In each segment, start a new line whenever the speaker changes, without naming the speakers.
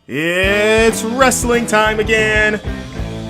It's wrestling time again.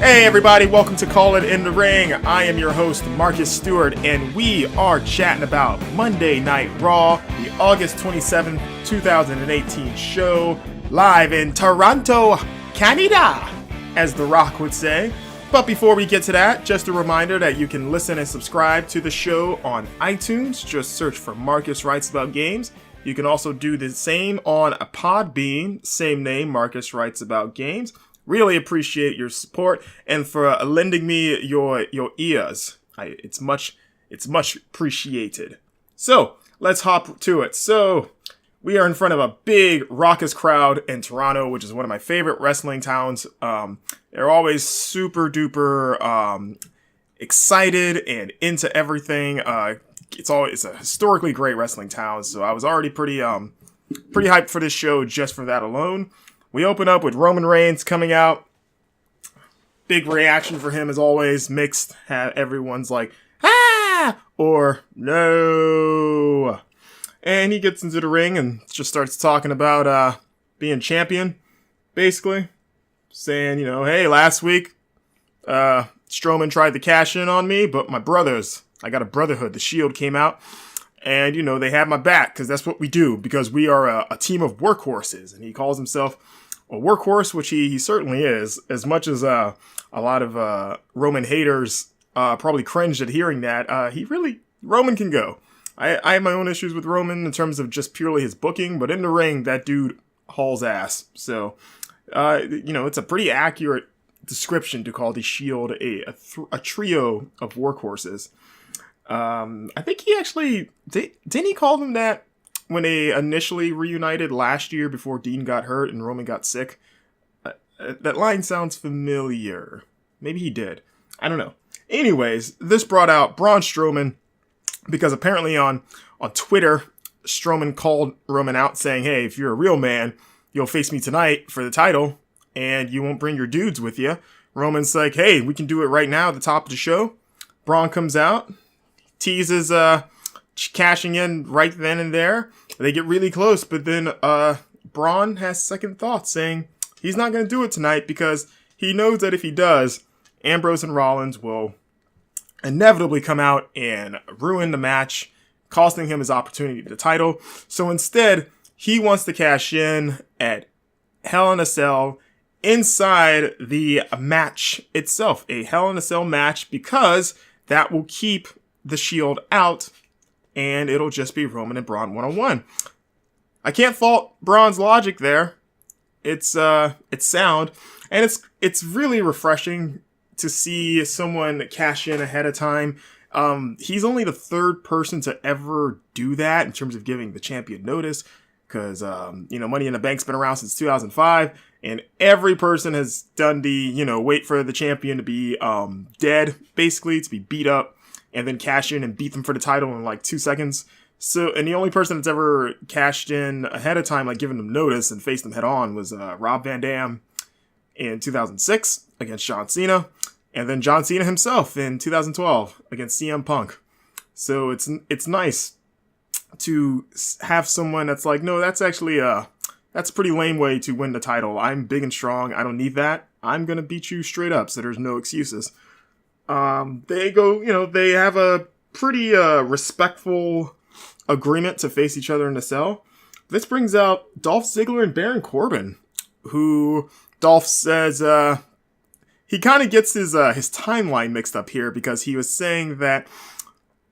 Hey everybody, welcome to Call It in the Ring. I am your host, Marcus Stewart, and we are chatting about Monday Night Raw, the August 27th, 2018 show, live in Toronto, Canada, as The Rock would say. But before we get to that, just a reminder that you can listen and subscribe to the show on iTunes. Just search for Marcus Writes About Games. You can also do the same on a Podbean, same name, Marcus Writes About Games. Really appreciate your support and for lending me your ears. It's much appreciated. So let's hop to it. So we are in front of a big raucous crowd in Toronto, which is one of my favorite wrestling towns. They're always super duper excited and into everything. It's a historically great wrestling town, so I was already pretty hyped for this show just for that alone. We open up with Roman Reigns coming out. Big reaction for him as always, mixed. Everyone's like, ah, or no. And he gets into the ring and just starts talking about being champion, basically. Saying, hey, last week, Strowman tried to cash in on me, but my brothers, I got a brotherhood. The Shield came out, and, they had my back, because that's what we do, because we are a team of workhorses. And he calls himself a workhorse, which he certainly is, as much as a lot of Roman haters probably cringed at hearing that. Roman can go. I have my own issues with Roman in terms of just purely his booking, but in the ring, that dude hauls ass. So, it's a pretty accurate description to call the Shield a trio of workhorses. I think he actually didn't he call them that when they initially reunited last year before Dean got hurt and Roman got sick. That line sounds familiar. Maybe he did. I don't know. Anyways, this brought out Braun Strowman because apparently on Twitter, Strowman called Roman out saying, "Hey, if you're a real man, you'll face me tonight for the title and you won't bring your dudes with you." Roman's like, "Hey, we can do it right now at the top of the show." Braun comes out, teases cashing in right then and there. They get really close, but then Braun has second thoughts, saying he's not going to do it tonight because he knows that if he does, Ambrose and Rollins will inevitably come out and ruin the match, costing him his opportunity to the title. So instead, he wants to cash in at Hell in a Cell inside the match itself, a Hell in a Cell match, because that will keep the Shield out, and it'll just be Roman and Braun one-on-one. I can't fault Braun's logic there. It's sound, and it's really refreshing to see someone cash in ahead of time. He's only the third person to ever do that in terms of giving the champion notice, because Money in the Bank's been around since 2005, and every person has done the wait for the champion to be dead, basically, to be beat up, and then cash in and beat them for the title in like 2 seconds. So, and the only person that's ever cashed in ahead of time, like giving them notice and faced them head on, was Rob Van Dam in 2006 against John Cena, and then John Cena himself in 2012 against CM Punk. So it's nice to have someone that's like, no, that's actually that's a pretty lame way to win the title. I'm big and strong. I don't need that. I'm gonna beat you straight up. So there's no excuses. They go, they have a pretty respectful agreement to face each other in the cell. This brings out Dolph Ziggler and Baron Corbin, who Dolph says he kind of gets his timeline mixed up here, because he was saying that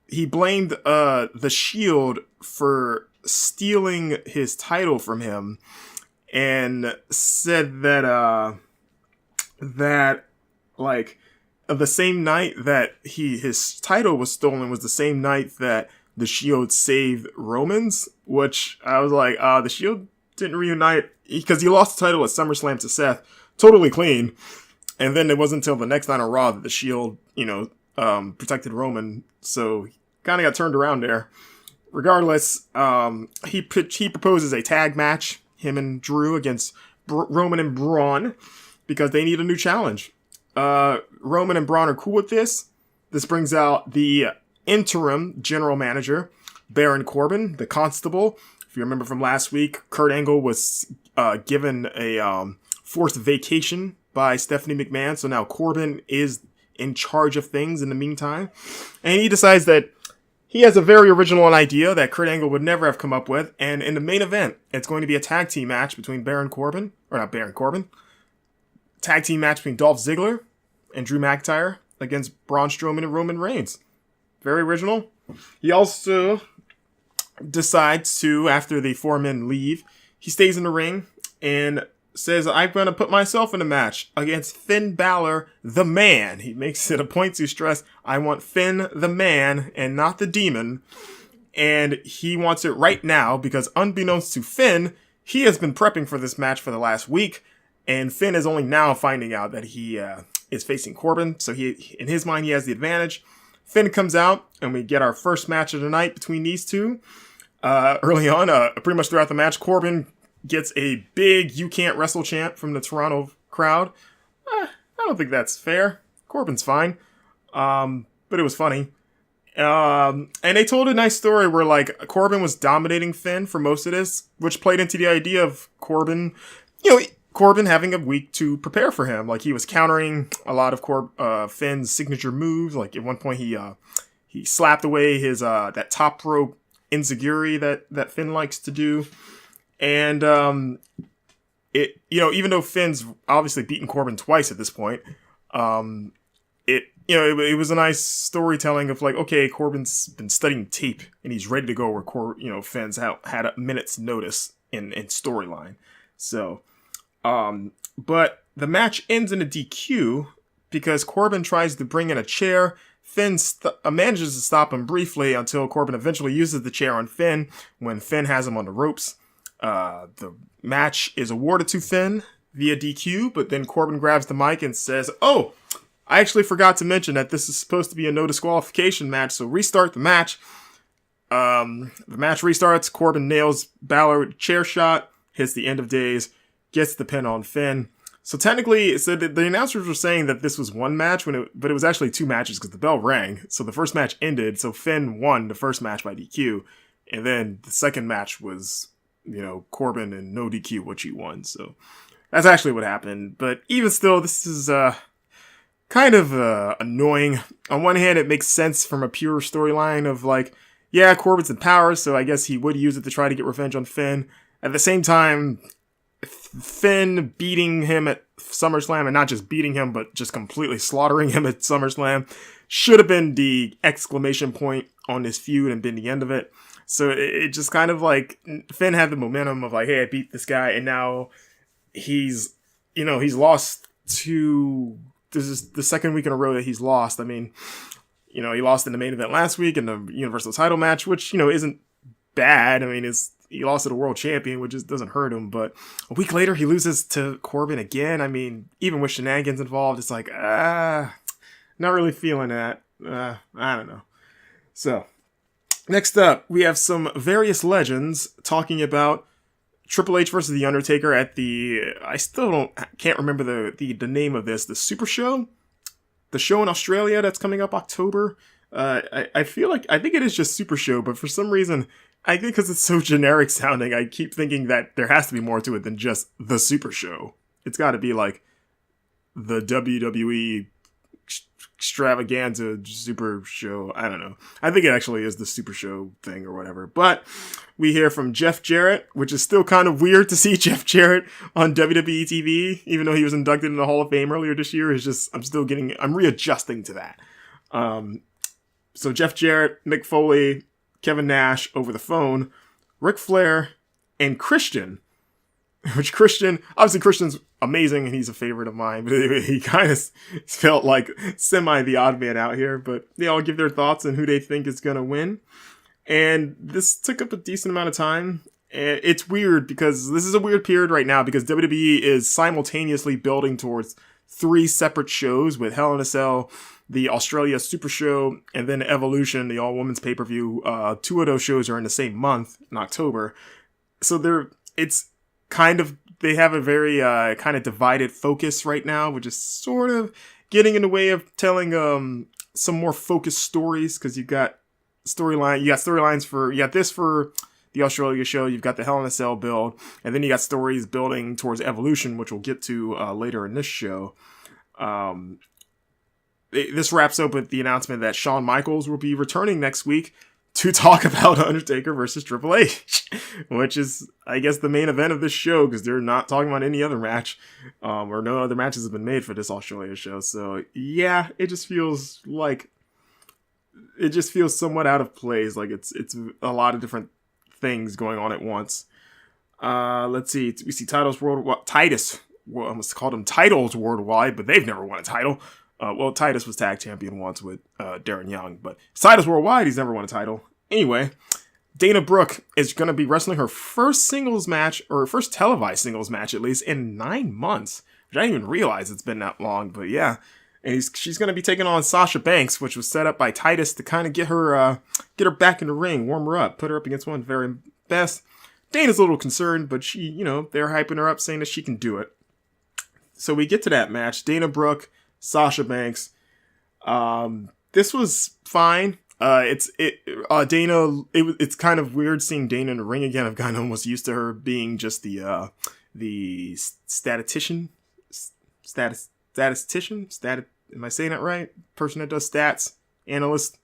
he blamed the Shield for stealing his title from him, and said that like the same night that his title was stolen was the same night that the Shield saved Roman's, which I was like, the Shield didn't reunite, because he lost the title at SummerSlam to Seth, totally clean. And then it wasn't until the next night on Raw that the Shield, protected Roman. So kind of got turned around there. Regardless, he proposes a tag match, him and Drew against Roman and Braun, because they need a new challenge. Roman and Braun are cool with this. This brings out the interim general manager, Baron Corbin, the constable. If you remember from last week, Kurt Angle was given a forced vacation by Stephanie McMahon. So now Corbin is in charge of things in the meantime. And he decides that he has a very original idea that Kurt Angle would never have come up with. And in the main event, it's going to be a tag team match between tag team match between Dolph Ziggler and Drew McIntyre against Braun Strowman and Roman Reigns. Very original. He also decides to, after the 4 men leave, he stays in the ring and says, I'm going to put myself in a match against Finn Balor, the man. He makes it a point to stress, I want Finn, the man, and not the demon. And he wants it right now because unbeknownst to Finn, he has been prepping for this match for the last week. And Finn is only now finding out that he is facing Corbin. So he, in his mind, he has the advantage. Finn comes out and we get our first match of the night between these two. Early on, pretty much throughout the match, Corbin gets a big "you can't wrestle" chant from the Toronto crowd. I don't think that's fair. Corbin's fine. But it was funny. And they told a nice story where, like, Corbin was dominating Finn for most of this, which played into the idea of Corbin having a week to prepare for him. Like, he was countering a lot of Finn's signature moves. Like, at one point, he slapped away his that top rope enziguri that Finn likes to do. And even though Finn's obviously beaten Corbin twice at this point, it was a nice storytelling of like, okay, Corbin's been studying tape and he's ready to go where Finn's had a minute's notice in storyline. So, but the match ends in a DQ because Corbin tries to bring in a chair. Finn manages to stop him briefly until Corbin eventually uses the chair on Finn when Finn has him on the ropes. The match is awarded to Finn via DQ, but then Corbin grabs the mic and says, "Oh, I actually forgot to mention that this is supposed to be a no disqualification match, so restart the match." The match restarts. Corbin nails Balor with a chair shot, hits the end of days, gets the pin on Finn. So technically, the announcers were saying that this was one match, but it was actually 2 matches because the bell rang. So the first match ended, so Finn won the first match by DQ, and then the second match was Corbin and no DQ, which he won. So that's actually what happened. But even still, this is kind of annoying. On one hand, it makes sense from a pure storyline of like, yeah, Corbin's in power, so I guess he would use it to try to get revenge on Finn. At the same time, Finn beating him at SummerSlam, and not just beating him, but just completely slaughtering him at SummerSlam, should have been the exclamation point on this feud and been the end of it. So it just kind of like, Finn had the momentum of like, hey, I beat this guy, and now he's lost to, this is the second week in a row that he's lost. I mean, he lost in the main event last week in the Universal title match, which, isn't bad. I mean, he lost to the world champion, which just doesn't hurt him. But a week later, he loses to Corbin again. I mean, even with shenanigans involved, it's like, not really feeling that. I don't know. So, next up, we have some various legends talking about Triple H versus The Undertaker at I still can't remember the name of this, the Super Show? The show in Australia that's coming up October. I think it is just Super Show, but for some reason, I think because it's so generic sounding, I keep thinking that there has to be more to it than just the Super Show. It's got to be like the WWE extravaganza Super Show. I don't know. I think it actually is the Super Show thing or whatever. But we hear from Jeff Jarrett, which is still kind of weird to see Jeff Jarrett on WWE TV, even though he was inducted in the Hall of Fame earlier this year. I'm readjusting to that. So Jeff Jarrett, Mick Foley, Kevin Nash over the phone, Ric Flair, and Christian. Obviously Christian's amazing and he's a favorite of mine, but he kind of felt like semi the odd man out here. But they all give their thoughts on who they think is going to win. And this took up a decent amount of time. It's weird because this is a weird period right now because WWE is simultaneously building towards 3 separate shows with Hell in a Cell, the Australia Super Show, and then Evolution, the all-women's pay-per-view. 2 of those shows are in the same month, in October. So they have a very kind of divided focus right now, which is sort of getting in the way of telling some more focused stories, because you got this for the Australia show, you've got the Hell in a Cell build, and then you got stories building towards Evolution, which we'll get to later in this show. This wraps up with the announcement that Shawn Michaels will be returning next week to talk about Undertaker versus Triple H, which is, I guess, the main event of this show, because they're not talking about any other match, or no other matches have been made for this Australia show. So yeah, it just feels somewhat out of place. Like it's a lot of different things going on at once. Let's see. We see Titus Worldwide. I almost called him Titles Worldwide, but they've never won a title. Well, Titus was tag champion once with Darren Young, but Titus Worldwide, he's never won a title. Anyway, Dana Brooke is going to be wrestling her first singles match, or first televised singles match at least, in 9 months, which I didn't even realize it's been that long, but yeah. And she's going to be taking on Sasha Banks, which was set up by Titus to kind of get her back in the ring, warm her up, put her up against one of the very best. Dana's a little concerned, but she, they're hyping her up, saying that she can do it. So we get to that match. Dana Brooke, Sasha Banks. This was fine. It's kind of weird seeing Dana in the ring again. I've gotten almost used to her being just the statistician. Am I saying that right? Person that does stats, analyst,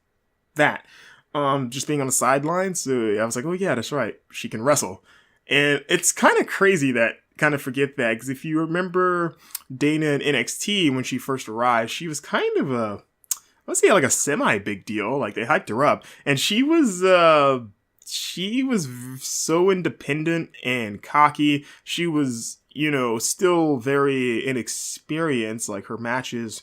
that. Just being on the sidelines. So I was like, oh yeah, that's right. She can wrestle. And it's kind of crazy that kind of forget that, because if you remember Dana in NXT when she first arrived, she was kind of let's say like a semi big deal. Like they hyped her up, and she was so independent and cocky. She was, still very inexperienced. Like her matches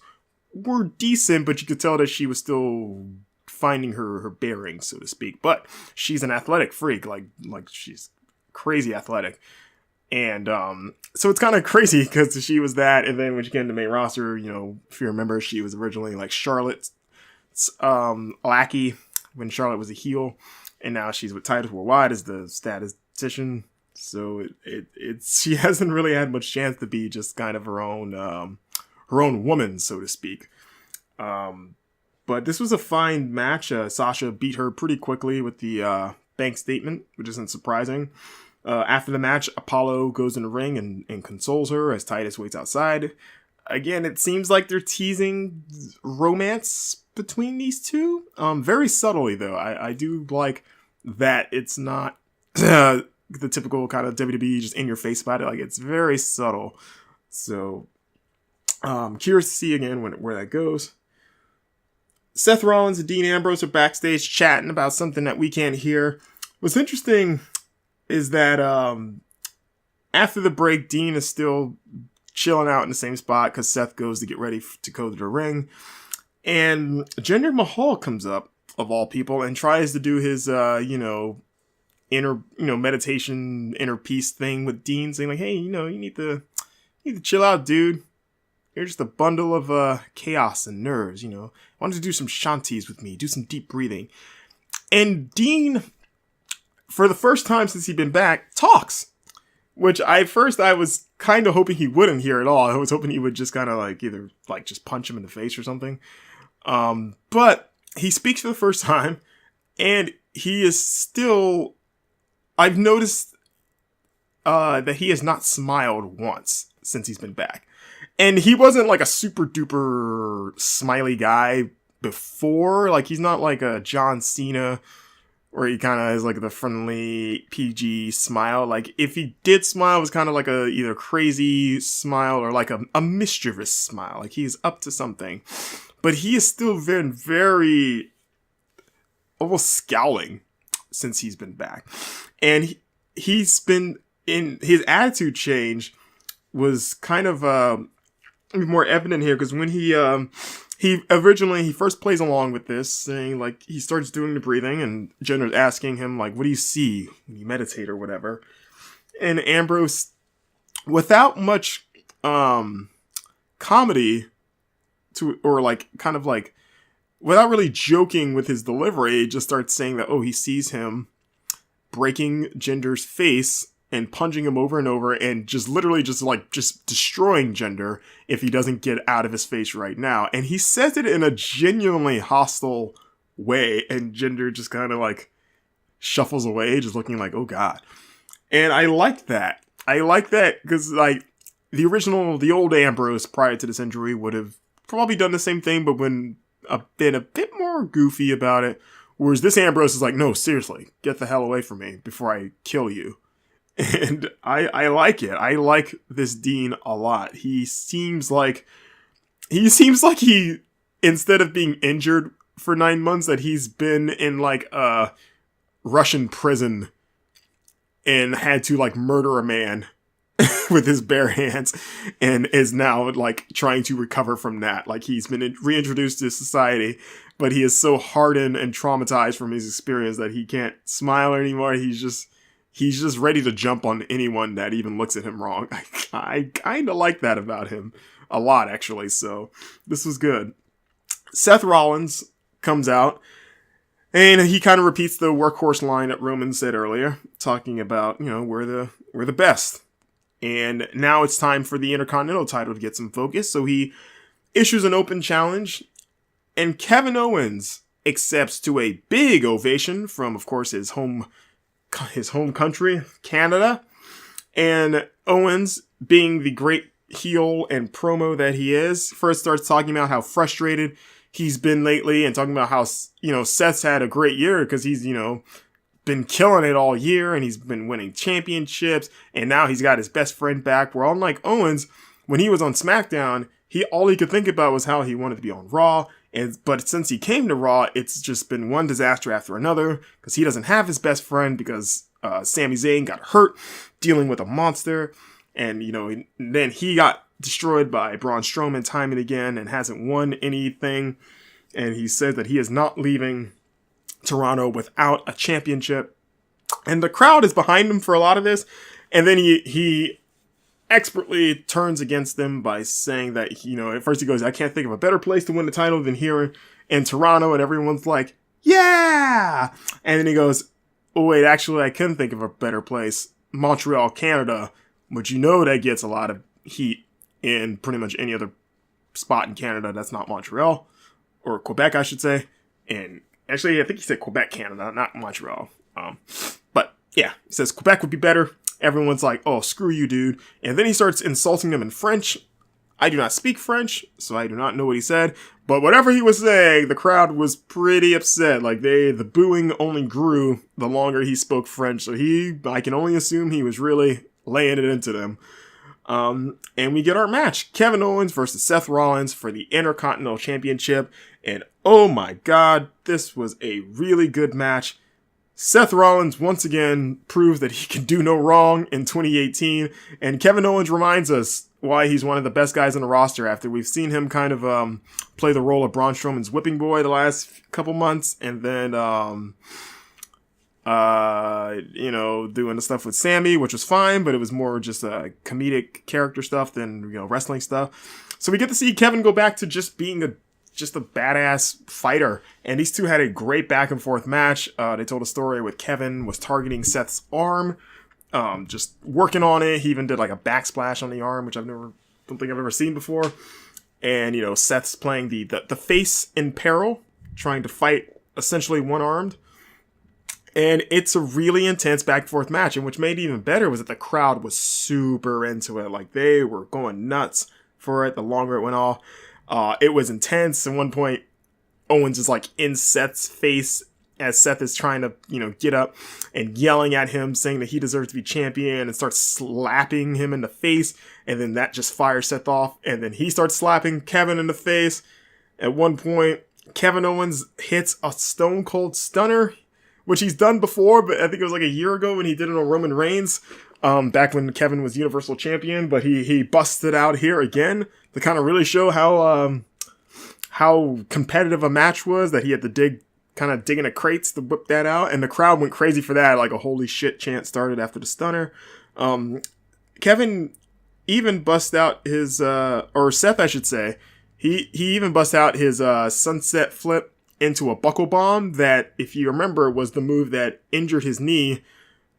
were decent, but you could tell that she was still finding her bearings, so to speak. But she's an athletic freak. Like she's crazy athletic. And so it's kind of crazy because she was that, and then when she came to the main roster, if you remember, she was originally like Charlotte's lackey when Charlotte was a heel, and now she's with Titus Worldwide as the statistician. So she hasn't really had much chance to be just kind of her own woman, so to speak. But this was a fine match. Sasha beat her pretty quickly with the bank statement, which isn't surprising. After the match, Apollo goes in the ring and consoles her as Titus waits outside. Again, it seems like they're teasing romance between these two. Very subtly, though. I do like that it's not the typical kind of WWE just in your face about it. Like, it's very subtle. So, curious to see again where that goes. Seth Rollins and Dean Ambrose are backstage chatting about something that we can't hear. What's interesting is that after the break, Dean is still chilling out in the same spot because Seth goes to get ready to go to the ring. And Jinder Mahal comes up, of all people, and tries to do his, inner, meditation, inner peace thing with Dean, saying like, hey, you need to chill out, dude. You're just a bundle of chaos and nerves, Why don't you do some shanties with me? Do some deep breathing. And Dean, for the first time since he'd been back, talks. Which at first I was kind of hoping he wouldn't hear at all. I was hoping he would just kind of either just punch him in the face or something. But he speaks for the first time, and he is still, I've noticed that he has not smiled once since he's been back. And he wasn't like a super duper smiley guy before. Like, he's not like a John Cena where he kind of has like the friendly PG smile. Like, if he did smile, it was kind of like a either crazy smile or like a mischievous smile. Like, he's up to something. But he is still very, very almost scowling since he's been back. And he's been in his attitude change was kind of more evident here, because when he first plays along with this, saying like he starts doing the breathing, and Jenner's asking him like, what do you see when you meditate or whatever? And Ambrose, without much comedy without really joking with his delivery, just starts saying that, he sees him breaking Jinder's face and punching him over and over, and just literally just destroying Jinder if he doesn't get out of his face right now. And he says it in a genuinely hostile way, and Jinder just kind of shuffles away, just looking like, oh God. And I like that. I like that because, like, the old Ambrose prior to this injury would have probably done the same thing, but been a bit more goofy about it. Whereas this Ambrose is like, no, seriously, get the hell away from me before I kill you. And I like it. I like this Dean a lot. He seems like he, instead of being injured for 9 months, that he's been in like a Russian prison and had to like murder a man with his bare hands and is now like trying to recover from that. Like he's been reintroduced to society, but he is so hardened and traumatized from his experience that he can't smile anymore. He's just ready to jump on anyone that even looks at him wrong. I kind of like that about him a lot, actually. So this was good. Seth Rollins comes out and he kind of repeats the workhorse line that Roman said earlier, talking about, we're the best. And now it's time for the Intercontinental title to get some focus. So he issues an open challenge, and Kevin Owens accepts to a big ovation from, of course, his home country, Canada. And Owens, being the great heel and promo that he is, first starts talking about how frustrated he's been lately and talking about how, Seth's had a great year because he's, been killing it all year and he's been winning championships and now he's got his best friend back. Where unlike Owens, when he was on SmackDown, all he could think about was how he wanted to be on Raw. But since he came to Raw, it's just been one disaster after another because he doesn't have his best friend because Sami Zayn got hurt dealing with a monster. And, then he got destroyed by Braun Strowman time and again and hasn't won anything. And he said that he is not leaving Toronto without a championship. And the crowd is behind him for a lot of this. And then he expertly turns against them by saying that, at first he goes, I can't think of a better place to win the title than here in Toronto. And everyone's like, yeah! And then he goes, oh wait, actually I can think of a better place. Montreal, Canada. But that gets a lot of heat in pretty much any other spot in Canada that's not Montreal. Or Quebec, I should say. And actually, I think he said Quebec, Canada, not Montreal. But yeah, he says Quebec would be better. Everyone's like, oh, screw you, dude. And then he starts insulting them in French. I do not speak French, so I do not know what he said. But whatever he was saying, the crowd was pretty upset. Like the booing only grew the longer he spoke French. So I can only assume he was really laying it into them. And we get our match. Kevin Owens versus Seth Rollins for the Intercontinental Championship. And oh my God, this was a really good match. Seth Rollins once again proves that he can do no wrong in 2018. And Kevin Owens reminds us why he's one of the best guys on the roster after we've seen him kind of play the role of Braun Strowman's whipping boy the last couple months. And then, doing the stuff with Sammy, which was fine, but it was more just comedic character stuff than, wrestling stuff. So we get to see Kevin go back to just being a badass fighter. And these two had a great back and forth match. They told a story with Kevin was targeting Seth's arm, just working on it. He even did like a backsplash on the arm, which I don't think I've ever seen before. And, Seth's playing the face in peril, trying to fight essentially one-armed. And it's a really intense back and forth match. And which made it even better was that the crowd was super into it. Like they were going nuts for it the longer it went on. It was intense. At one point, Owens is like in Seth's face as Seth is trying to, get up and yelling at him, saying that he deserves to be champion, and starts slapping him in the face. And then that just fires Seth off. And then he starts slapping Kevin in the face. At one point, Kevin Owens hits a Stone Cold Stunner, which he's done before, but I think it was like a year ago when he did it on Roman Reigns, back when Kevin was Universal Champion. But he busted out here again to kind of really show how competitive a match was, that he had to dig into crates to whip that out. And the crowd went crazy for that. Like a holy shit chant started after the stunner. Kevin even bust out his, or Seth, I should say, he even bust out his sunset flip into a buckle bomb that, if you remember, was the move that injured his knee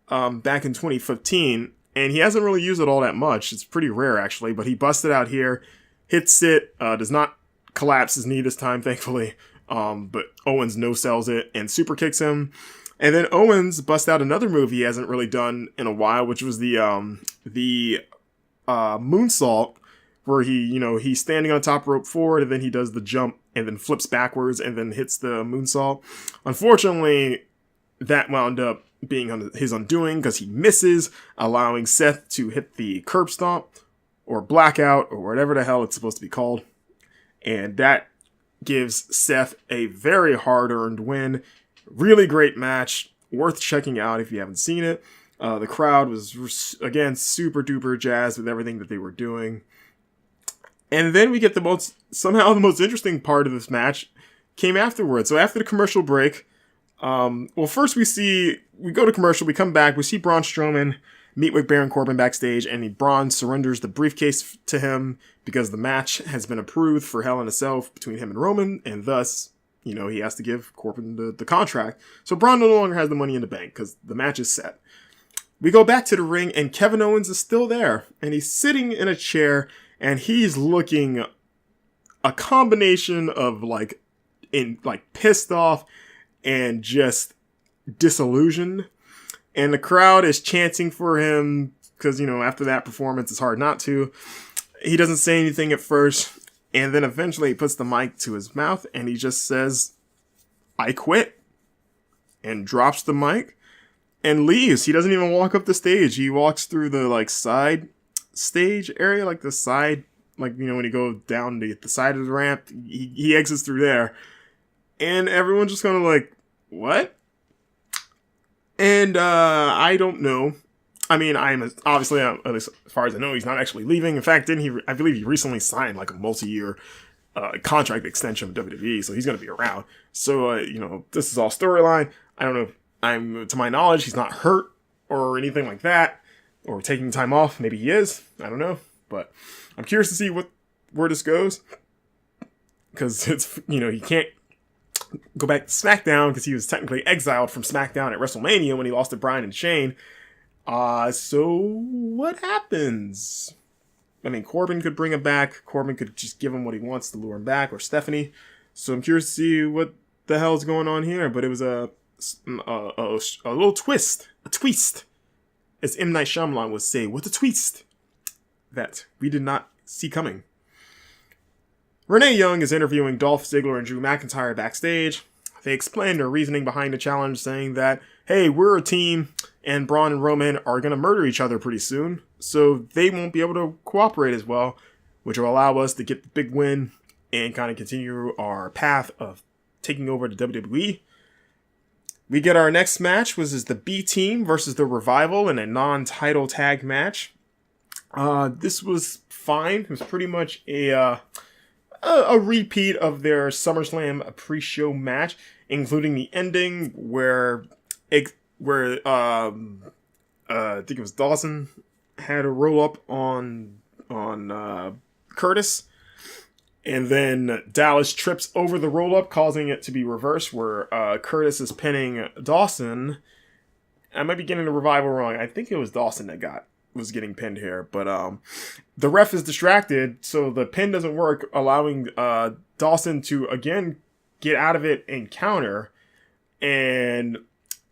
back in 2015. And he hasn't really used it all that much. It's pretty rare, actually. But he busted out here, hits it, does not collapse his knee this time, thankfully. But Owens no-sells it and super kicks him. And then Owens bust out another move he hasn't really done in a while, which was the moonsault, where he's standing on top rope forward, and then he does the jump and then flips backwards and then hits the moonsault. Unfortunately, that wound up being his undoing because he misses, allowing Seth to hit the curb stomp or blackout or whatever the hell it's supposed to be called. And that gives Seth a very hard-earned win. Really great match, worth checking out if you haven't seen it. The crowd was, again, super duper jazzed with everything that they were doing. And then we get the most interesting part of this match came afterwards. So after the commercial break, first we go to commercial, we come back, we see Braun Strowman meet with Baron Corbin backstage, and Braun surrenders the briefcase to him because the match has been approved for Hell in a Cell between him and Roman, and thus, he has to give Corbin the contract. So Braun no longer has the money in the bank because the match is set. We go back to the ring, and Kevin Owens is still there, and he's sitting in a chair, and he's looking a combination of pissed off and just disillusioned. And the crowd is chanting for him because, after that performance, it's hard not to. He doesn't say anything at first, and then eventually he puts the mic to his mouth and he just says, "I quit," and drops the mic and leaves. He doesn't even walk up the stage. He walks through the side stage area, the side, when you go down the side of the ramp, he exits through there. And everyone's just kind of what? And I don't know. I mean, obviously, at least as far as I know, he's not actually leaving. In fact, I believe he recently signed a multi-year contract extension with WWE, so he's going to be around. So, this is all storyline. I don't know if to my knowledge, he's not hurt or anything like that, or taking time off. Maybe he is. I don't know. But I'm curious to see where this goes. Because it's, he can't go back to SmackDown because he was technically exiled from SmackDown at WrestleMania when he lost to Bryan and Shane. So what happens? I mean, Corbin could bring him back. Corbin could just give him what he wants to lure him back, or Stephanie. So I'm curious to see what the hell's going on here. But it was a little twist, as M. Night Shyamalan would say, "What a twist!" that we did not see coming. Renee Young is interviewing Dolph Ziggler and Drew McIntyre backstage. They explain their reasoning behind the challenge, saying that, hey, we're a team, and Braun and Roman are going to murder each other pretty soon, so they won't be able to cooperate as well, which will allow us to get the big win and kind of continue our path of taking over the WWE. We get our next match, which is the B Team versus the Revival in a non-title tag match. This was fine. It was pretty much a repeat of their SummerSlam pre-show match, including the ending where I think it was Dawson had a roll up on Curtis, and then Dallas trips over the roll up, causing it to be reversed, where Curtis is pinning Dawson. I might be getting the Revival wrong. I think it was Dawson that was getting pinned here, but the ref is distracted, so the pin doesn't work, allowing Dawson to again get out of it and counter, and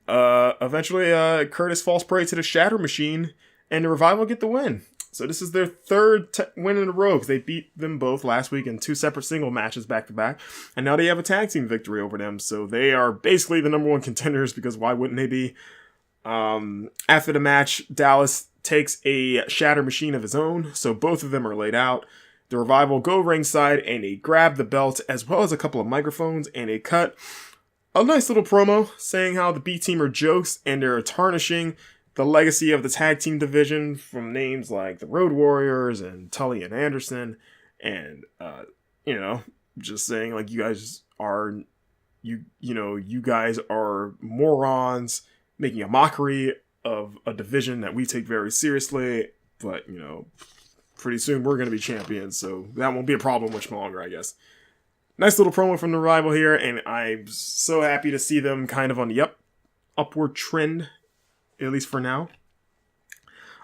eventually Curtis falls prey to the Shatter Machine, and the Revival get the win. So this is their third win in a row, because they beat them both last week in 2 separate single matches back to back, and now they have a tag team victory over them, so they are basically the number one contenders, because why wouldn't they be? After the match, Dallas takes a Shatter Machine of his own, so both of them are laid out. The Revival go ringside and they grab the belt as well as a couple of microphones, and they cut a nice little promo saying how the B Team are jokes and they're tarnishing the legacy of the tag team division from names like the Road Warriors and Tully and Anderson, and just saying you guys are you guys are morons, making a mockery of a division that we take very seriously, but, pretty soon we're going to be champions, so that won't be a problem much longer, I guess. Nice little promo from the Revival here, and I'm so happy to see them kind of on the upward trend, at least for now.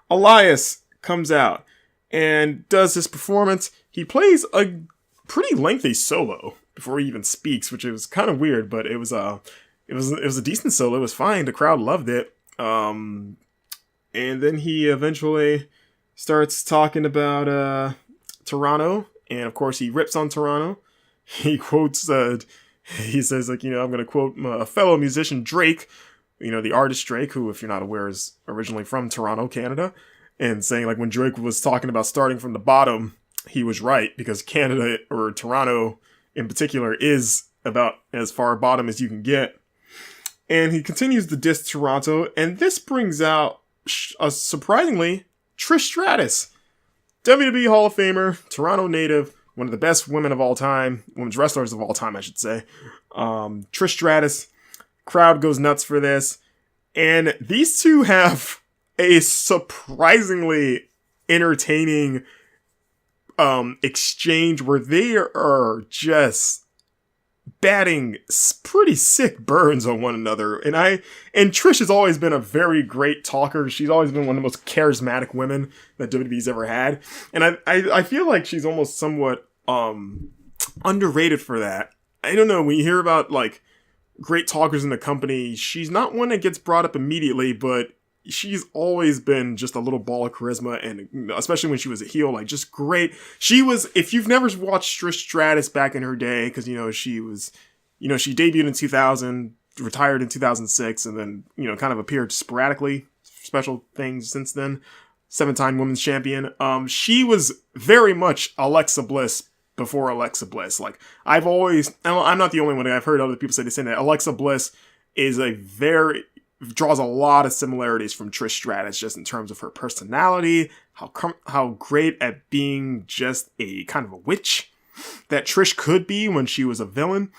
Elias comes out and does his performance. He plays a pretty lengthy solo before he even speaks, which is kind of weird, but it was it was a decent solo. It was fine. The crowd loved it. And then he eventually starts talking about Toronto, and of course he rips on Toronto. He quotes, he says, like, I'm going to quote a fellow musician, Drake, the artist Drake, who, if you're not aware, is originally from Toronto, Canada, and saying, like, when Drake was talking about starting from the bottom, he was right, because Canada, or Toronto in particular, is about as far bottom as you can get. And he continues to diss Toronto, and this brings out, surprisingly, Trish Stratus, WWE Hall of Famer, Toronto native, one of the best women's wrestlers of all time, I should say. Trish Stratus, crowd goes nuts for this, and these two have a surprisingly entertaining exchange where they are just batting pretty sick burns on one another. And Trish has always been a very great talker. She's always been one of the most charismatic women that WWE's ever had. And I feel like she's almost somewhat underrated for that. I don't know, when you hear about like great talkers in the company, she's not one that gets brought up immediately, but she's always been just a little ball of charisma, and especially when she was a heel, like, just great. She was, if you've never watched Trish Stratus back in her day, because, she was, she debuted in 2000, retired in 2006, and then, kind of appeared sporadically, special things since then, 7-time women's champion. She was very much Alexa Bliss before Alexa Bliss. Like, I'm not the only one, I've heard other people say the same, that Alexa Bliss draws a lot of similarities from Trish Stratus, just in terms of her personality, how great at being just a kind of a witch that Trish could be when she was a villain.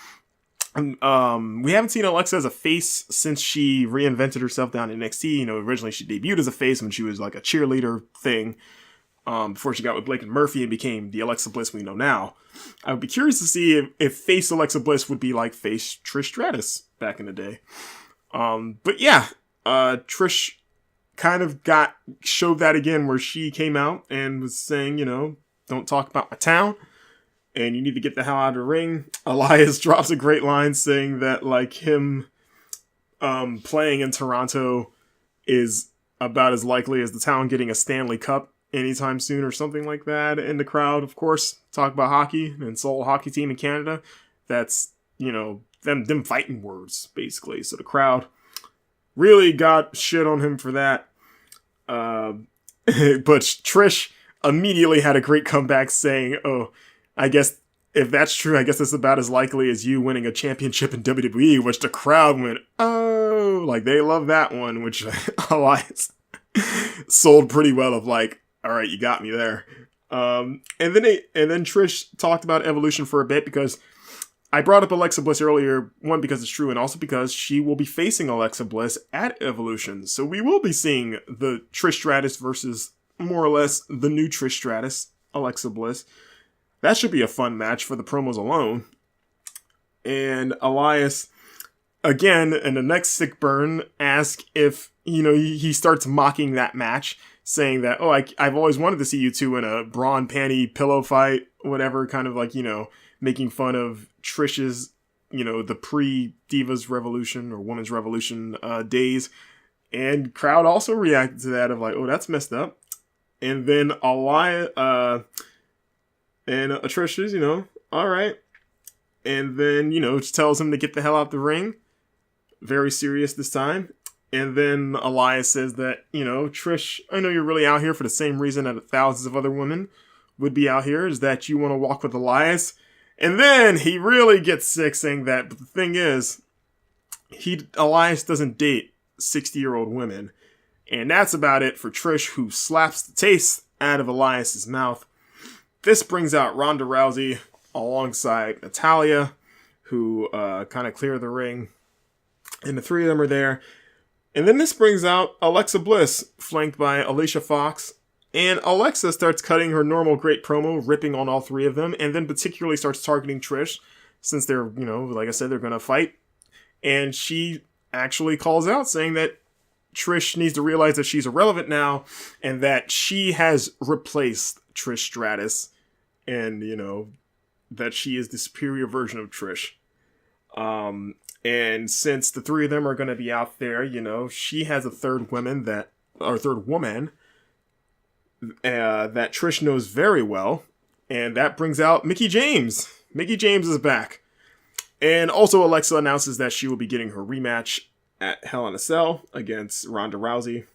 We haven't seen Alexa as a face since she reinvented herself down in NXT. Originally she debuted as a face when she was like a cheerleader thing, before she got with Blake and Murphy and became the Alexa Bliss we know now. I would be curious to see if face Alexa Bliss would be like face Trish Stratus back in the day. But yeah, Trish kind of showed that again, where she came out and was saying, don't talk about my town, and you need to get the hell out of the ring. Elias drops a great line saying that, like, him, playing in Toronto is about as likely as the town getting a Stanley Cup anytime soon, or something like that. And the crowd, of course, talk about hockey and Seoul hockey team in Canada. That's, them fighting words, basically. So the crowd really got shit on him for that. But Trish immediately had a great comeback saying, oh, I guess if that's true, I guess it's about as likely as you winning a championship in WWE, which the crowd went, oh, like, they love that one, which Elias sold pretty well, of like, all right, you got me there. And then Trish talked about Evolution for a bit, because I brought up Alexa Bliss earlier, one, because it's true, and also because she will be facing Alexa Bliss at Evolution. So we will be seeing the Trish Stratus versus, more or less, the new Trish Stratus, Alexa Bliss. That should be a fun match for the promos alone. And Elias, again, in the next sick burn, asks if, he starts mocking that match, saying that, oh, I've always wanted to see you two in a brawn panty pillow fight, whatever, kind of like, making fun of Trish's, the pre-Divas Revolution or Women's Revolution days. And crowd also reacted to that of like, oh, that's messed up. And then Trish is, all right. And then, just tells him to get the hell out the ring. Very serious this time. And then Elias says that, Trish, I know you're really out here for the same reason that thousands of other women would be out here, is that you want to walk with Elias. And then he really gets sick, saying that, but the thing is, Elias doesn't date 60-year-old women. And that's about it for Trish, who slaps the taste out of Elias's mouth. This brings out Ronda Rousey alongside Natalya, who kind of clear the ring. And the three of them are there. And then this brings out Alexa Bliss, flanked by Alicia Fox. And Alexa starts cutting her normal great promo, ripping on all three of them, and then particularly starts targeting Trish, since they're, like I said, they're going to fight. And she actually calls out, saying that Trish needs to realize that she's irrelevant now, and that she has replaced Trish Stratus, and, that she is the superior version of Trish. And since the three of them are going to be out there, she has a third woman that Trish knows very well. And that brings out Mickie James. Mickie James is back. And also Alexa announces that she will be getting her rematch at Hell in a Cell against Ronda Rousey.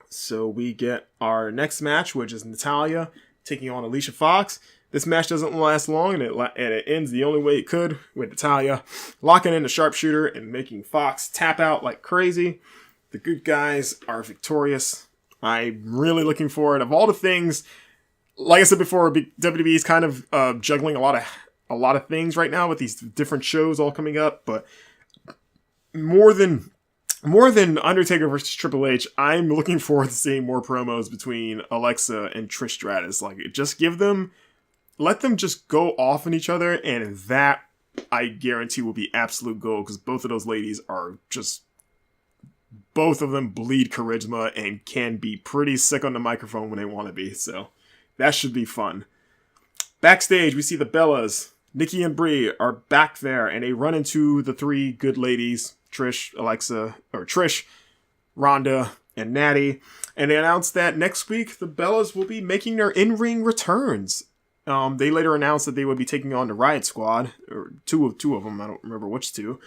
So we get our next match, which is Natalya taking on Alicia Fox. This match doesn't last long, and it ends the only way it could, with Natalya locking in the sharpshooter and making Fox tap out like crazy. The good guys are victorious. I'm really looking forward. Of all the things, like I said before, WWE is kind of juggling a lot of things right now with these different shows all coming up. But more than Undertaker versus Triple H, I'm looking forward to seeing more promos between Alexa and Trish Stratus. Like, just let them just go off on each other, and that, I guarantee, will be absolute gold, because both of those ladies are just, both of them bleed charisma and can be pretty sick on the microphone when they want to be, so that should be fun. Backstage, we see the Bellas. Nikki and Brie are back there, and they run into the three good ladies, Trish, Ronda, and Natty, and they announce that next week the Bellas will be making their in-ring returns. They later announced that they would be taking on the Riot Squad, or two of them, I don't remember which two.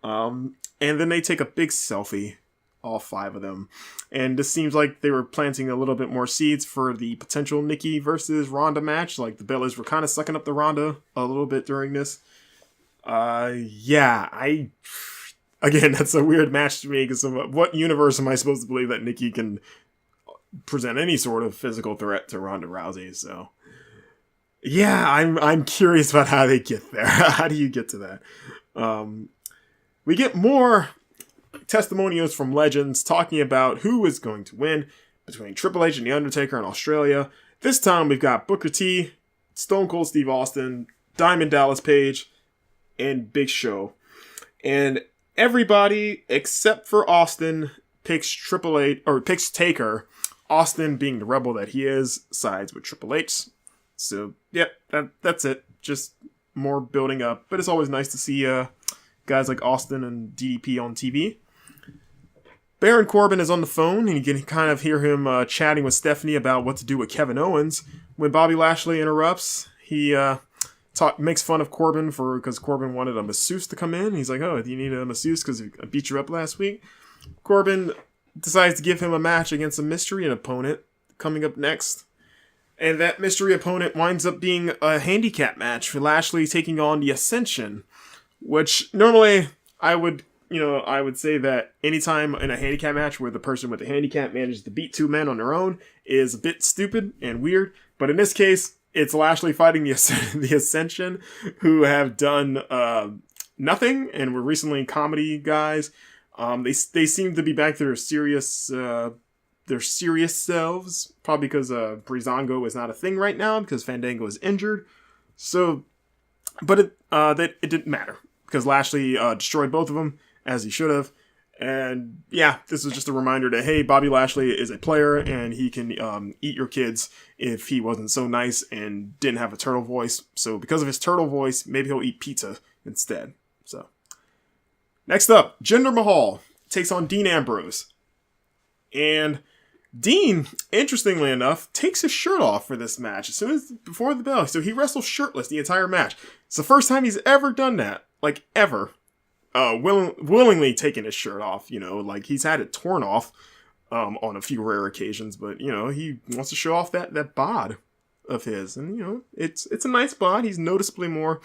And then they take a big selfie, all five of them. And this seems like they were planting a little bit more seeds for the potential Nikki versus Ronda match. Like, the Bellas were kind of sucking up the Ronda a little bit during this. Again, that's a weird match to me, because what universe am I supposed to believe that Nikki can present any sort of physical threat to Ronda Rousey? So, yeah, I'm curious about how they get there. How do you get to that? We get more testimonials from legends talking about who is going to win between Triple H and The Undertaker in Australia. This time we've got Booker T, Stone Cold Steve Austin, Diamond Dallas Page, and Big Show. And everybody except for Austin picks Triple H, or picks Taker. Austin, being the rebel that he is, sides with Triple H. So, yep, that's it. Just more building up. But it's always nice to see guys like Austin and DDP on TV. Baron Corbin is on the phone, and you can kind of hear him chatting with Stephanie about what to do with Kevin Owens. When Bobby Lashley interrupts, he makes fun of Corbin because Corbin wanted a masseuse to come in. He's like, "Oh, do you need a masseuse because I beat you up last week?" Corbin decides to give him a match against a mystery opponent coming up next. And that mystery opponent winds up being a handicap match for Lashley taking on the Ascension, which normally I would say that anytime in a handicap match where the person with the handicap manages to beat two men on their own is a bit stupid and weird. But in this case, it's Lashley fighting the Ascension, who have done nothing and were recently comedy guys. They seem to be back to their serious selves, probably because Breezango is not a thing right now because Fandango is injured. So, but it didn't matter because Lashley destroyed both of them as he should have. And yeah, this is just a reminder that, hey, Bobby Lashley is a player and he can eat your kids if he wasn't so nice and didn't have a turtle voice. So because of his turtle voice, maybe he'll eat pizza instead. So next up, Jinder Mahal takes on Dean Ambrose. And Dean, interestingly enough, takes his shirt off for this match before the bell. So he wrestles shirtless the entire match. It's the first time he's ever done that, like ever. Willingly taking his shirt off, like he's had it torn off on a few rare occasions, but he wants to show off that bod of his, and it's a nice bod. He's noticeably more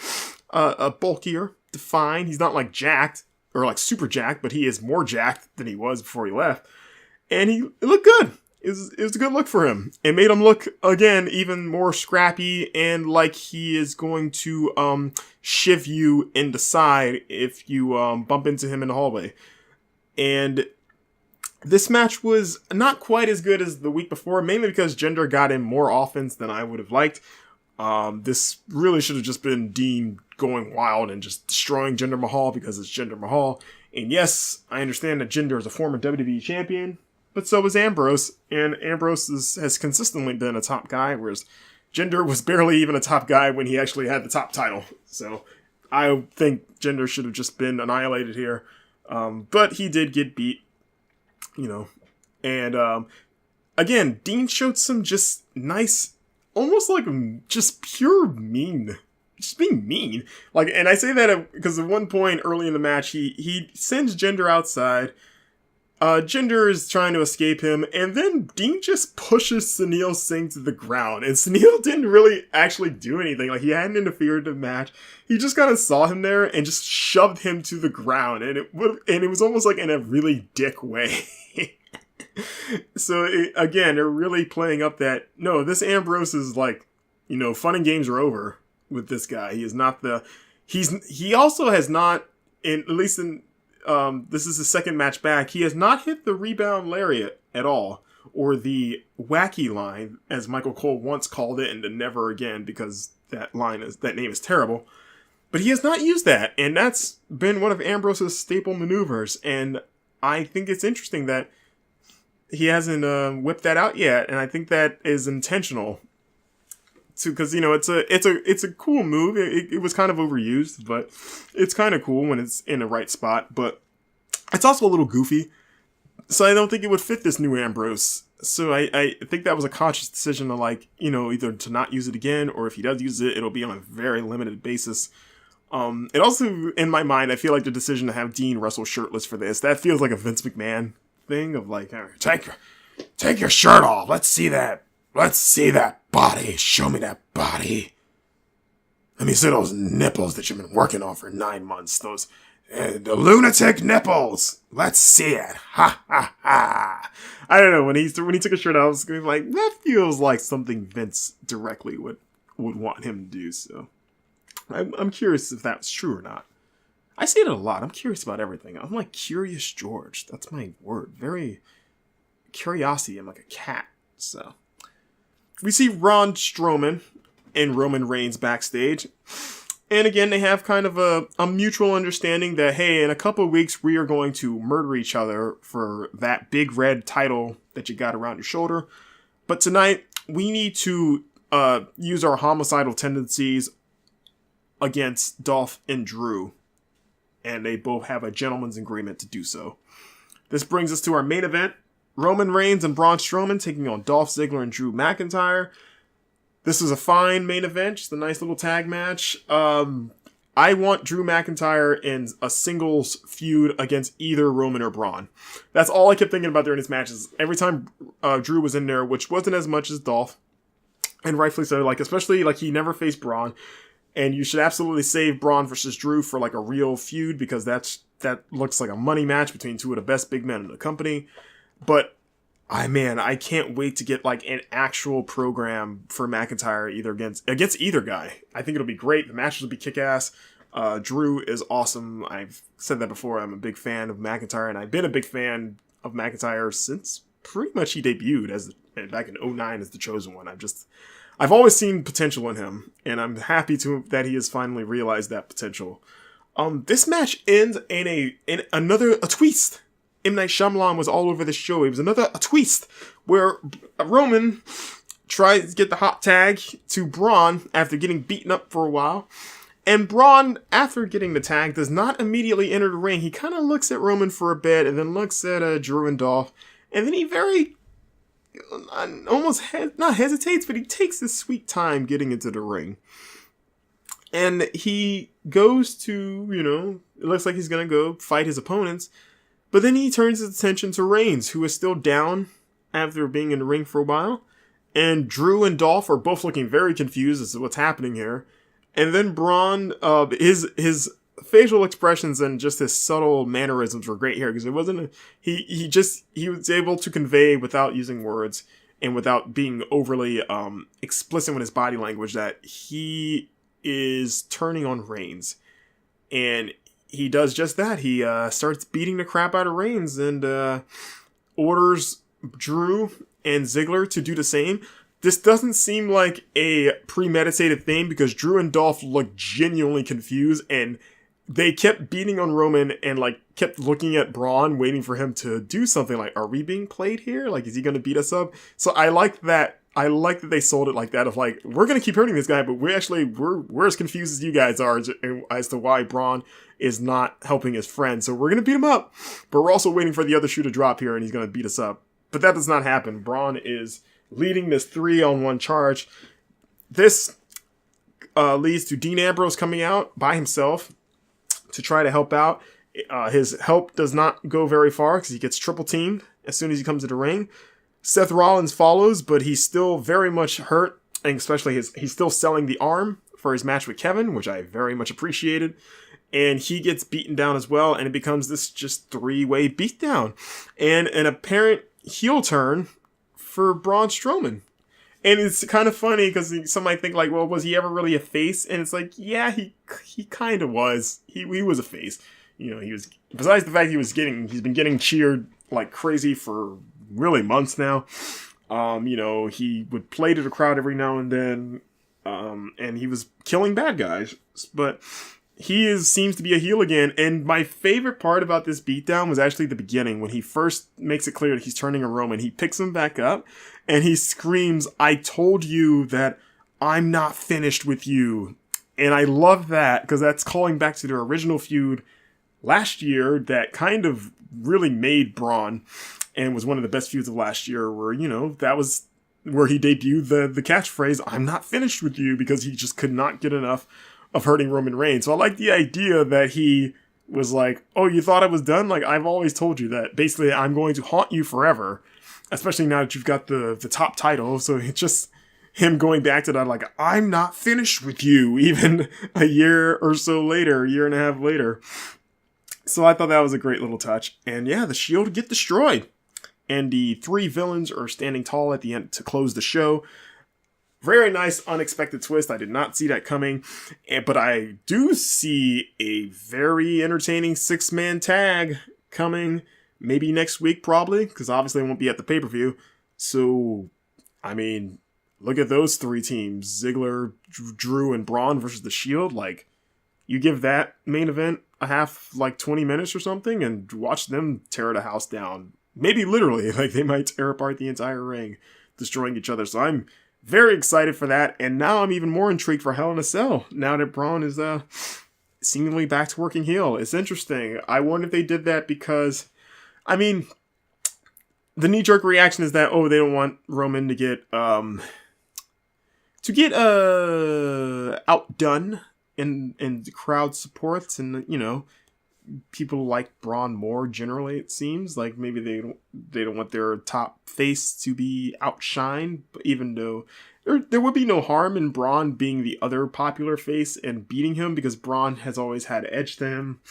bulkier, defined. He's not like jacked or like super jacked, but he is more jacked than he was before he left, and it looked good. It was a good look for him. It made him look, again, even more scrappy and like he is going to shiv you in the side if you bump into him in the hallway. And this match was not quite as good as the week before, mainly because Jinder got in more offense than I would have liked. This really should have just been Dean going wild and just destroying Jinder Mahal because it's Jinder Mahal. And yes, I understand that Jinder is a former WWE champion, but so is Ambrose, and Ambrose has consistently been a top guy, whereas Jinder was barely even a top guy when he actually had the top title. So I think Jinder should have just been annihilated here. But he did get beat, and again, Dean showed some just nice, almost like just pure mean. Just being mean. And I say that because at one point early in the match, he sends Jinder outside. Jinder is trying to escape him, and then Dean just pushes Sunil Singh to the ground. And Sunil didn't really actually do anything. He hadn't interfered in the match. He just kind of saw him there and just shoved him to the ground. And it was almost in a really dick way. So, again, they're really playing up that, no, this Ambrose is fun and games are over with this guy. He is not he also has not, at least in, this is his second match back, he has not hit the rebound lariat at all, or the wacky line, as Michael Cole once called it, and the never again, because that name is terrible. But he has not used that, and that's been one of Ambrose's staple maneuvers, and I think it's interesting that he hasn't whipped that out yet, and I think that is intentional. Because it's a cool move. It was kind of overused, but it's kind of cool when it's in the right spot. But it's also a little goofy, so I don't think it would fit this new Ambrose. So I think that was a conscious decision to either to not use it again, or if he does use it, it'll be on a very limited basis. It also, in my mind, I feel like the decision to have Dean wrestle shirtless for this, that feels like a Vince McMahon thing of take your shirt off. Let's see that body. Show me that body. Let me see those nipples that you've been working on for 9 months. Those, the lunatic nipples. Let's see it. Ha, ha, ha. I don't know. When he took his shirt off, I was going to be like, that feels like something Vince directly would want him to do. So I'm curious if that's true or not. I say it a lot. I'm curious about everything. I'm like Curious George. That's my word. Very curiosity. I'm like a cat. So we see Braun Strowman and Roman Reigns backstage. And again, they have kind of a mutual understanding that, hey, in a couple of weeks, we are going to murder each other for that big red title that you got around your shoulder. But tonight, we need to use our homicidal tendencies against Dolph and Drew. And they both have a gentleman's agreement to do so. This brings us to our main event. Roman Reigns and Braun Strowman taking on Dolph Ziggler and Drew McIntyre. This is a fine main event, just a nice little tag match. I want Drew McIntyre in a singles feud against either Roman or Braun. That's all I kept thinking about during these matches. Every time Drew was in there, which wasn't as much as Dolph, and rightfully so, especially he never faced Braun. And you should absolutely save Braun versus Drew for a real feud, because that looks like a money match between two of the best big men in the company. But I can't wait to get an actual program for McIntyre either against either guy. I think it'll be great. The matches will be kick-ass. Drew is awesome. I've said that before. I'm a big fan of McIntyre, and I've been a big fan of McIntyre since pretty much he debuted back in 2009 as the Chosen One. I've always seen potential in him, and I'm happy that he has finally realized that potential. This match ends in another twist. M. Night Shyamalan was all over the show. It was a twist where Roman tries to get the hot tag to Braun after getting beaten up for a while. And Braun, after getting the tag, does not immediately enter the ring. He kind of looks at Roman for a bit and then looks at Drew and Dolph. And then he not hesitates, but he takes his sweet time getting into the ring. And he goes to, it looks like he's going to go fight his opponents. But then he turns his attention to Reigns, who is still down after being in the ring for a while. And Drew and Dolph are both looking very confused as to what's happening here. And then Braun, his facial expressions and just his subtle mannerisms were great here, because it wasn't he was able to convey without using words and without being overly explicit with his body language that he is turning on Reigns. And he does just that. He starts beating the crap out of Reigns and orders Drew and Ziggler to do the same. This doesn't seem like a premeditated thing, because Drew and Dolph look genuinely confused, and they kept beating on Roman and kept looking at Braun, waiting for him to do something. Are we being played here? Is he going to beat us up? So I like that I like that they sold it like that, of like, we're going to keep hurting this guy, but we're as confused as you guys are as to why Braun is not helping his friend. So we're going to beat him up, but we're also waiting for the other shoe to drop here, and he's going to beat us up. But that does not happen. Braun is leading this 3-on-1 charge. This leads to Dean Ambrose coming out by himself to try to help out. His help does not go very far because he gets triple teamed as soon as he comes to the ring. Seth Rollins follows, but he's still very much hurt, and especially he's still selling the arm for his match with Kevin, which I very much appreciated. And he gets beaten down as well, and it becomes this just 3-way beatdown. And an apparent heel turn for Braun Strowman. And it's kind of funny because some might think like, well, was he ever really a face? And it's like, yeah, he kind of was. He was a face. You know, he was, besides the fact he's been getting cheered like crazy for really months now. You know, he would play to the crowd every now and then, and he was killing bad guys. But seems to be a heel again. And my favorite part about this beatdown was actually the beginning, when he first makes it clear that he's turning on Roman. He picks him back up and he screams, "I told you that I'm not finished with you." And I love that because that's calling back to their original feud last year that kind of really made Braun, and was one of the best feuds of last year, where, you know, that was where he debuted the catchphrase, "I'm not finished with you," because he just could not get enough of hurting Roman Reigns. So I like the idea that he was like, "Oh, you thought I was done? Like, I've always told you that. Basically, I'm going to haunt you forever." Especially now that you've got the top title. So it's just him going back to that, like, "I'm not finished with you," even a year or so later, a year and a half later. So I thought that was a great little touch. And yeah, the Shield get destroyed. And the 3 villains are standing tall at the end to close the show. Very nice, unexpected twist. I did not see that coming. But I do see a very entertaining 6-man tag coming maybe next week, probably, because obviously it won't be at the pay-per-view. So, I mean, look at those 3 teams. Ziggler, Drew, and Braun versus the Shield. Like, you give that main event a half, like 20 minutes or something, and watch them tear the house down. Maybe literally, like they might tear apart the entire ring, destroying each other. So I'm very excited for that, and now I'm even more intrigued for Hell in a Cell, now that Braun is seemingly back to working heel. It's interesting. I wonder if they did that because, I mean, the knee-jerk reaction is that, oh, they don't want Roman to get outdone in the crowd supports, and, you know, people like Braun more generally, it seems. Like, maybe they don't want their top face to be outshined, but even though there would be no harm in Braun being the other popular face and beating him, because Braun has always had edge to him.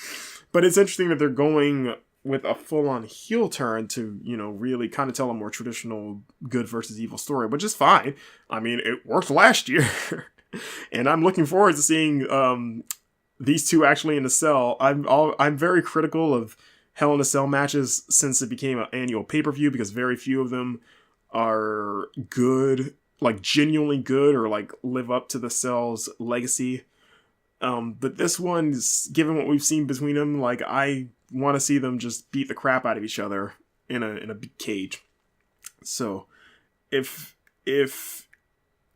But it's interesting that they're going with a full-on heel turn to, you know, really kind of tell a more traditional good versus evil story, which is fine. I mean, it worked last year. And I'm looking forward to seeing these two actually in the cell. I'm very critical of Hell in a Cell matches since it became an annual pay-per-view, because very few of them are good, like genuinely good, or like live up to the Cell's legacy. But this one, given what we've seen between them, like, I want to see them just beat the crap out of each other in a big cage. So if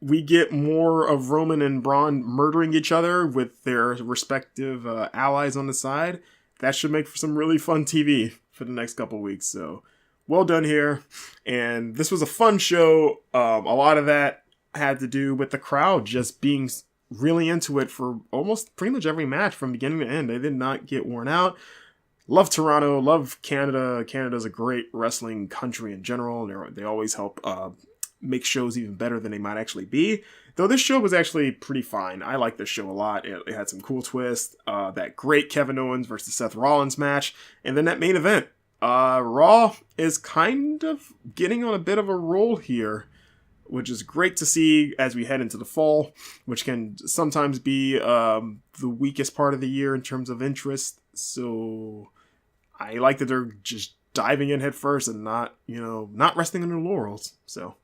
we get more of Roman and Braun murdering each other with their respective allies on the side, that should make for some really fun TV for the next couple weeks. So, well done here. And this was a fun show. A lot of that had to do with the crowd just being really into it for almost pretty much every match from beginning to end. They did not get worn out. Love Toronto. Love Canada. Canada's a great wrestling country in general. They always help make shows even better than they might actually be. Though this show was actually pretty fine. I like this show a lot. It had some cool twists. That great Kevin Owens versus Seth Rollins match. And then that main event. Raw is kind of getting on a bit of a roll here, which is great to see as we head into the fall, which can sometimes be the weakest part of the year in terms of interest. So I like that they're just diving in head first and not resting on their laurels. So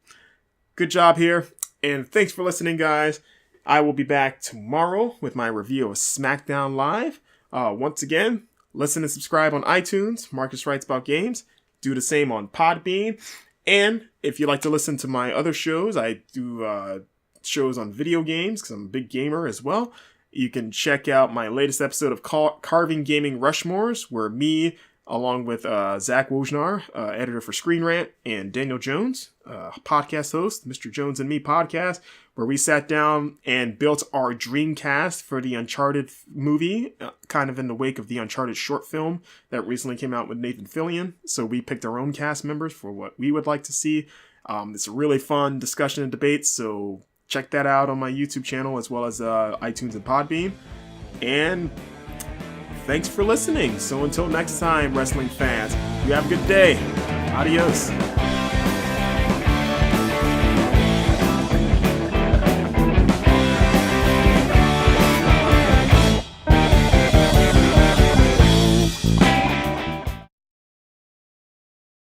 good job here. And thanks for listening, guys. I will be back tomorrow with my review of SmackDown Live. Once again, listen and subscribe on iTunes. Marcus Writes About Games. Do the same on Podbean. And if you'd like to listen to my other shows, I do shows on video games because I'm a big gamer as well. You can check out my latest episode of Carving Gaming Rushmores, where me, along with Zach Wojnar, editor for Screen Rant, and Daniel Jones, podcast host, Mr. Jones and Me podcast, where we sat down and built our dream cast for the Uncharted movie, kind of in the wake of the Uncharted short film that recently came out with Nathan Fillion. So we picked our own cast members for what we would like to see. It's a really fun discussion and debate, so check that out on my YouTube channel as well as iTunes and Podbean. And thanks for listening. So until next time, wrestling fans, you have a good day. Adios.